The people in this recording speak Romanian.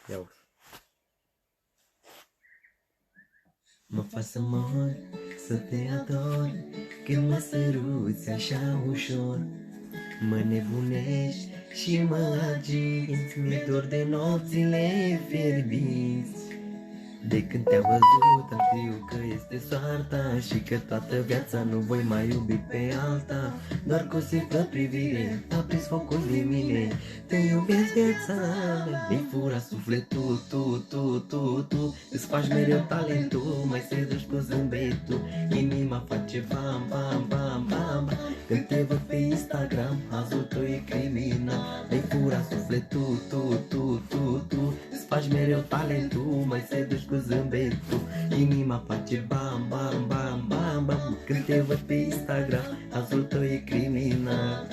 Iau. Mă faci să mor, să te ador, când mă săruți așa ușor. Mă nebunești și mă agiți, mi-e dor de nopțile fierbinți. De când te-am văzut, știu că este soarta și că toată viața nu voi mai iubi pe alta. Doar cu o simplă privire a prins focul din mine. Te iubesc viața, mi-ai furat sufletul, tu îți faci mereu talentul, mai seduci cu zâmbetul. Inima face bam, bam, bam, bam, bam. Când te văd pe Instagram, azul tău e criminal. Mi-ai furat sufletul, tu îți faci mereu talentul, mai seduci cu zâmbetul. Inima face bam, bam, bam, bam, bam. Când te văd pe Instagram, azul tău e criminal.